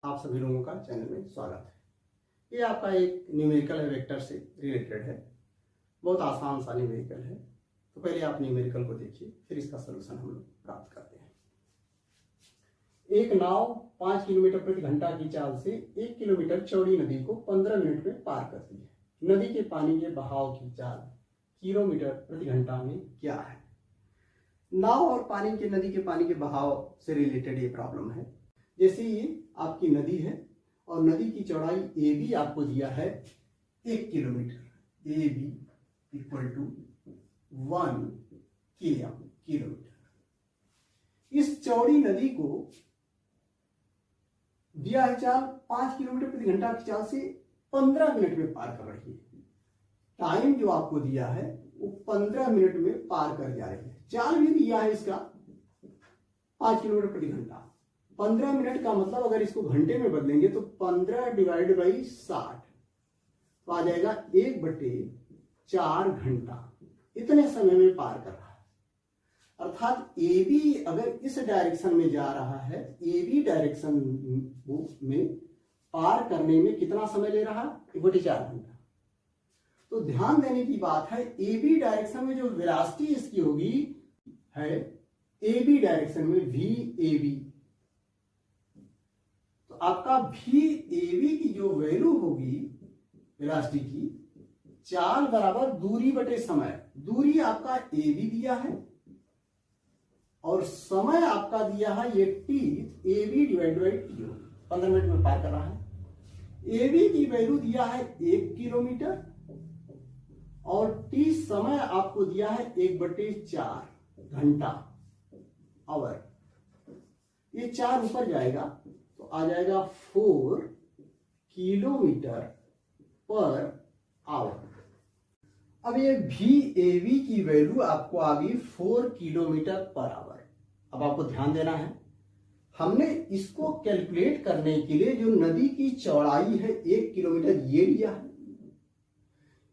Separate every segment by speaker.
Speaker 1: आप सभी लोगों का चैनल में स्वागत है। ये आपका एक न्यूमेरिकल है, वेक्टर से रिलेटेड है। बहुत आसान सा न्यूमेरिकल है। तो पहले आप न्यूमेरिकल को देखिए, फिर इसका सलूशन हम लोग प्राप्त करते हैं। एक नाव 5 किलोमीटर प्रति घंटा की चाल से 1 किलोमीटर चौड़ी नदी को 15 मिनट में पार करती है। नदी के पानी के बहाव की चाल किलोमीटर प्रति घंटा में क्या है? नाव और नदी के पानी के बहाव से रिलेटेड ये प्रॉब्लम है। जैसे ये आपकी नदी है और नदी की चौड़ाई ए बी आपको दिया है 1 kilometre, A B equal to 1 kilometre. इस चौड़ी नदी को दिया है चाल 5 किलोमीटर प्रति घंटा की चाल से 15 मिनट में पार कर रही है। टाइम जो आपको दिया है वो 15 मिनट में पार कर जा रही है। चाल भी दिया है इसका 5 किलोमीटर प्रति घंटा। 15 मिनट का मतलब अगर इसको घंटे में बदलेंगे तो 15 डिवाइड बाई 60 तो आ जाएगा 1/4 घंटा। इतने समय में पार कर रहा है। अर्थात ए बी अगर इस डायरेक्शन में जा रहा है, ए बी डायरेक्शन में पार करने में कितना समय ले रहा है? 1/4 घंटा। तो ध्यान देने की बात है, ए बी डायरेक्शन में जो वेलोसिटी इसकी होगी है ए बी डायरेक्शन में वी ए बी। तो आपका वी ए बी की जो वैल्यू होगी वेलोसिटी की, चाल बराबर दूरी बटे समय। दूरी आपका ए बी दिया है और समय आपका दिया है ये T, A B divide by T, 15 minute में पार कर रहा है। ए बी की वैल्यू दिया है 1 किलोमीटर और टी समय आपको दिया है 1/4 घंटा, आवर। ये 4 ऊपर जाएगा तो आ जाएगा 4 किलोमीटर पर आवर। अब ये वी ए वी की वैल्यू आपको आ गई 4 किलोमीटर पर आवर। अब आपको ध्यान देना है, हमने इसको कैलकुलेट करने के लिए जो नदी की चौड़ाई है 1 किलोमीटर ये लिया है।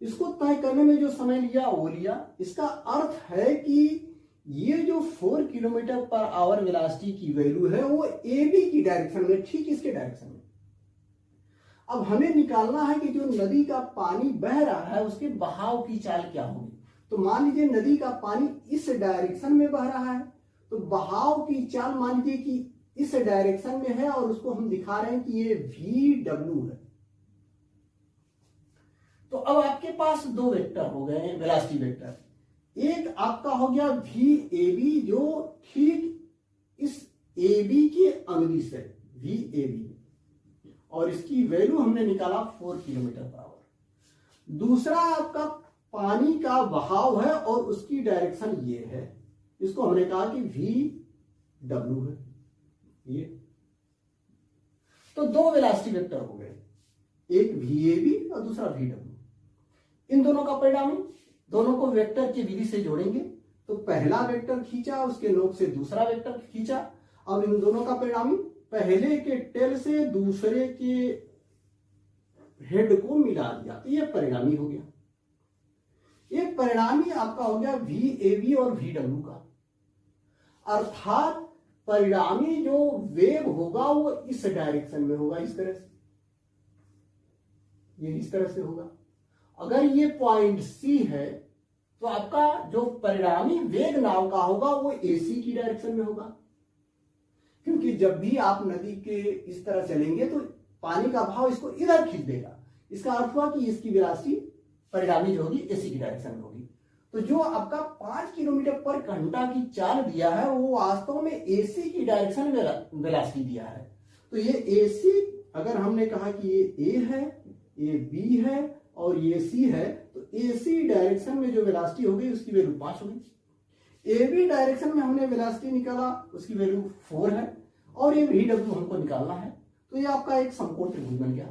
Speaker 1: इसको तय करने में जो समय लिया वो लिया। इसका अर्थ है कि ये जो 4 किलोमीटर पर आवर वेलोसिटी की वैल्यू है वो ए बी की डायरेक्शन में, ठीक इसके डायरेक्शन में। अब हमें निकालना है कि जो नदी का पानी बह रहा है उसके बहाव की चाल क्या होगी। तो मान लीजिए नदी का पानी इस डायरेक्शन में बह रहा है, तो बहाव की चाल मान लीजिए कि इस डायरेक्शन में है और उसको हम दिखा रहे हैं कि ये वी डब्ल्यू है। तो अब आपके पास 2 वेक्टर हो गए हैं, वेलोसिटी वेक्टर। एक आपका हो गया वी ए बी जो ठीक इस ए बी के अनुदिश है, वी ए बी, और इसकी वैल्यू हमने निकाला 4 किलोमीटर पर आवर। दूसरा आपका पानी का बहाव है और उसकी डायरेक्शन ये है, इसको हमने कहा कि वी डब्ल्यू है ये। तो 2 वेलोसिटी वेक्टर हो गए, एक वी ए बी और दूसरा वी डब्ल्यू। इन दोनों का परिणामी दोनों को वेक्टर की विधि से जोड़ेंगे। तो पहला वेक्टर खींचा, उसके नोक से दूसरा वेक्टर खींचा। अब इन दोनों का परिणामी पहले के टेल से दूसरे के हेड को मिला दिया, तो ये परिणामी हो गया। ये परिणामी आपका हो गया वी ए बी और वी डब्ल्यू का। अर्थात परिणामी जो वेव होगा वो इस डायरेक्शन में होगा, इस तरह से, ये इस तरह से होगा। अगर ये पॉइंट सी है तो आपका जो परिणामी वेग नाव का होगा वो एसी की डायरेक्शन में होगा, क्योंकि जब भी आप नदी के इस तरह चलेंगे तो पानी का भाव इसको इधर खींच देगा। इसका अर्थ हुआ कि इसकी वेलोसिटी परिणामी जो होगी एसी की डायरेक्शन में होगी। तो जो आपका 5 किलोमीटर पर घंटा की चाल दिया है वो वास्तव में एसी की डायरेक्शन में वेलोसिटी दिया है। तो ये एसी, अगर हमने कहा कि ये ए है, ये बी है और ये सी है, तो एसी डायरेक्शन में जो वेलोसिटी होगी उसकी वैल्यू 5 होगी। ए बी डायरेक्शन में हमने वेलोसिटी निकाला, उसकी वैल्यू 4 है और ये वी डब्ल्यू हमको निकालना है। तो ये आपका एक समकोण त्रिभुज बन गया।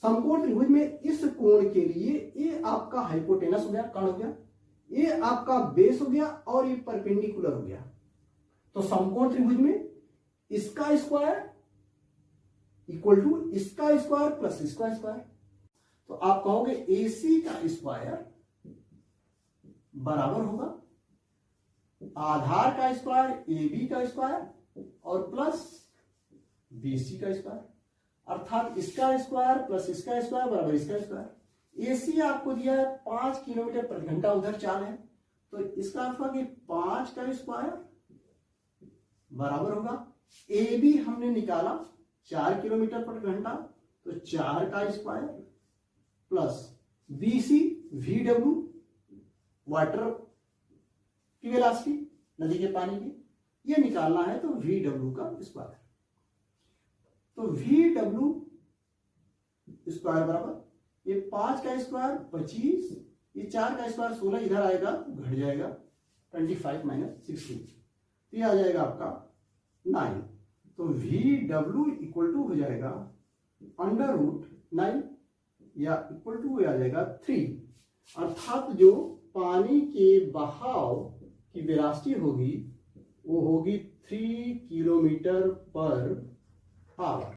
Speaker 1: समकोण त्रिभुज में इस कोण के लिए ये आपका हाइपोटेनस हो गया, कर्ण हो गया, ये आपका बेस हो गया और ये परपेंडिकुलर हो गया। तो समकोण त्रिभुज में इसका स्क्वायर इक्वल टू इसका स्क्वायर प्लस इसका स्क्वायर। तो आप कहोगे AC का स्क्वायर बराबर होगा आधार का स्क्वायर AB का स्क्वायर और प्लस BC का स्क्वायर। अर्थात इसका स्क्वायर प्लस इसका स्क्वायर बराबर इसका स्क्वायर। एसी आपको दिया है 5 किलोमीटर प्रति घंटा, उधर चाल है, तो इसका अर्थ हुआ कि 5 का स्क्वायर बराबर होगा, ए बी हमने निकाला 4 किलोमीटर प्रति घंटा, तो 4 का square plus B C V W water की वेलोसिटी, नदी के पानी की, ये निकालना है तो वी डब्ल्यू का स्क्वायर। तो वी डब्ल्यू स्क्वायर बराबर ये 5 का स्क्वायर 25, ये 4 का स्क्वायर 16, इधर आएगा घट जाएगा 25 माइनस 16, तो ये आ जाएगा आपका 9। तो वी डब्ल्यू इक्वल टू हो जाएगा √9 या इक्वल टू आ जाएगा 3। अर्थात जो पानी के बहाव की वेलोसिटी होगी वो होगी 3 किलोमीटर पर आवर।